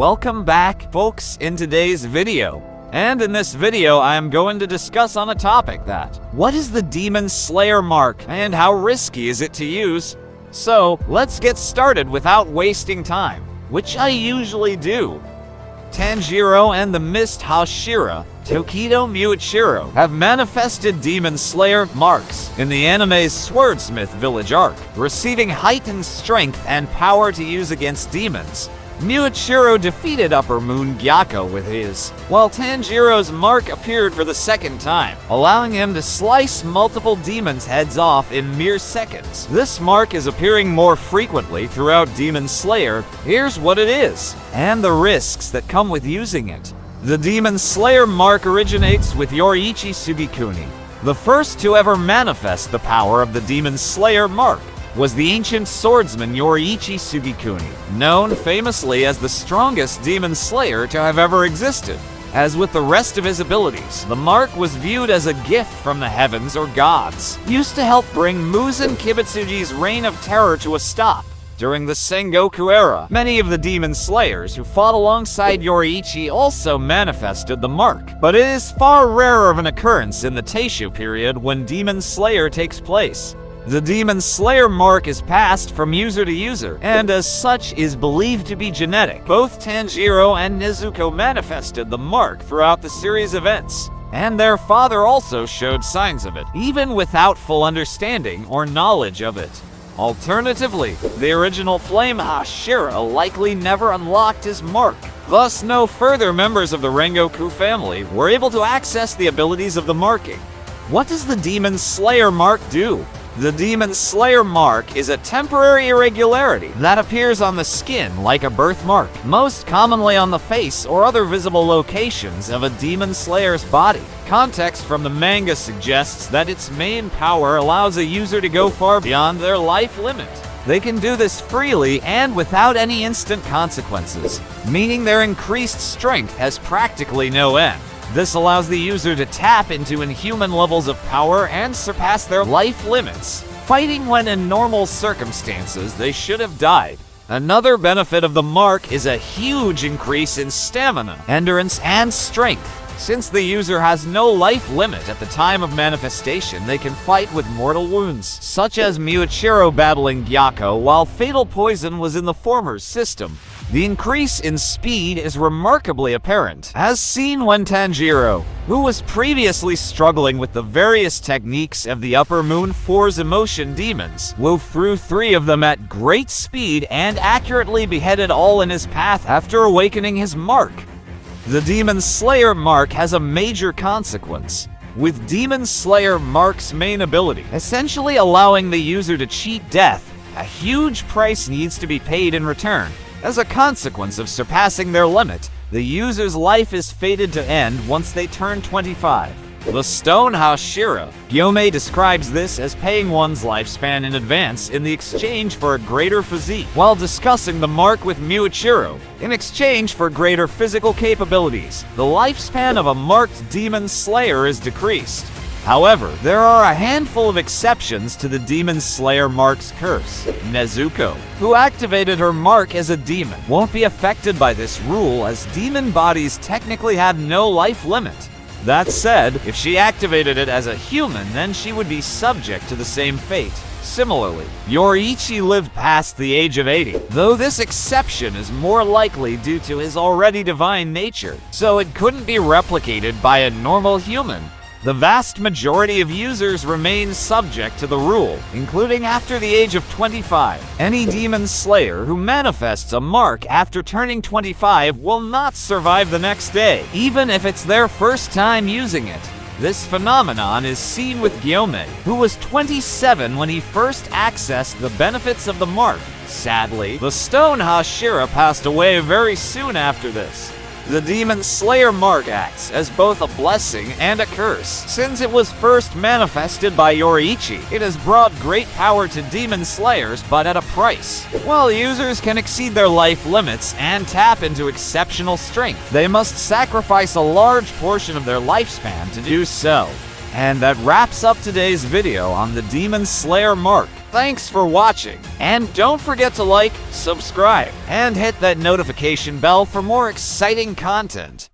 Welcome back, folks, in today's video. And in this video, I am going to discuss on a topic that, what is the Demon Slayer mark and how risky is it to use? So, let's get started without wasting time, which I usually do. Tanjiro and the Mist Hashira, Tokido Muichiro, have manifested Demon Slayer marks in the anime's Swordsmith Village arc, receiving heightened strength and power to use against demons. Muichiro defeated Upper Moon Gyako with his, while Tanjiro's mark appeared for the second time, allowing him to slice multiple demons' heads off in mere seconds. This mark is appearing more frequently throughout Demon Slayer. Here's what it is, and the risks that come with using it. The Demon Slayer mark originates with Yoriichi Sugikuni, the first to ever manifest the power of the Demon Slayer mark. Was the ancient swordsman Yoriichi Sugikuni, known famously as the strongest demon slayer to have ever existed. As with the rest of his abilities, the mark was viewed as a gift from the heavens or gods, used to help bring Muzan Kibutsuji's reign of terror to a stop. During the Sengoku era, many of the demon slayers who fought alongside Yoriichi also manifested the mark, but it is far rarer of an occurrence in the Taisho period when Demon Slayer takes place. The Demon Slayer mark is passed from user to user, and as such is believed to be genetic. Both Tanjiro and Nezuko manifested the mark throughout the series events, and their father also showed signs of it, even without full understanding or knowledge of it. Alternatively, the original Flame Hashira likely never unlocked his mark. Thus, no further members of the Rengoku family were able to access the abilities of the marking. What does the Demon Slayer mark do? The Demon Slayer mark is a temporary irregularity that appears on the skin like a birthmark, most commonly on the face or other visible locations of a Demon Slayer's body. Context from the manga suggests that its main power allows a user to go far beyond their life limit. They can do this freely and without any instant consequences, meaning their increased strength has practically no end. This allows the user to tap into inhuman levels of power and surpass their life limits, fighting when in normal circumstances they should have died. Another benefit of the mark is a huge increase in stamina, endurance, and strength. Since the user has no life limit at the time of manifestation, they can fight with mortal wounds, such as Muichiro battling Gyako while fatal poison was in the former's system. The increase in speed is remarkably apparent, as seen when Tanjiro, who was previously struggling with the various techniques of the Upper Moon 4's emotion demons, wove through 3 of them at great speed and accurately beheaded all in his path after awakening his mark. The Demon Slayer mark has a major consequence, with Demon Slayer mark's main ability essentially allowing the user to cheat death. A huge price needs to be paid in return. As a consequence of surpassing their limit, the user's life is fated to end once they turn 25. The Stone Hashira, Gyomei describes this as paying one's lifespan in advance in the exchange for a greater physique, while discussing the mark with Muichiro. In exchange for greater physical capabilities, the lifespan of a marked Demon Slayer is decreased. However, there are a handful of exceptions to the Demon Slayer mark's curse. Nezuko, who activated her mark as a demon, won't be affected by this rule as demon bodies technically have no life limit. That said, if she activated it as a human, then she would be subject to the same fate. Similarly, Yoriichi lived past the age of 80, though this exception is more likely due to his already divine nature, so it couldn't be replicated by a normal human. The vast majority of users remain subject to the rule, including after the age of 25. Any Demon Slayer who manifests a mark after turning 25 will not survive the next day, even if it's their first time using it. This phenomenon is seen with Gyomei, who was 27 when he first accessed the benefits of the mark. Sadly, the Stone Hashira passed away very soon after this. The Demon Slayer mark acts as both a blessing and a curse. Since it was first manifested by Yoriichi, it has brought great power to Demon Slayers, but at a price. While users can exceed their life limits and tap into exceptional strength, they must sacrifice a large portion of their lifespan to do so. And that wraps up today's video on the Demon Slayer mark. Thanks for watching, and don't forget to like, subscribe, and hit that notification bell for more exciting content.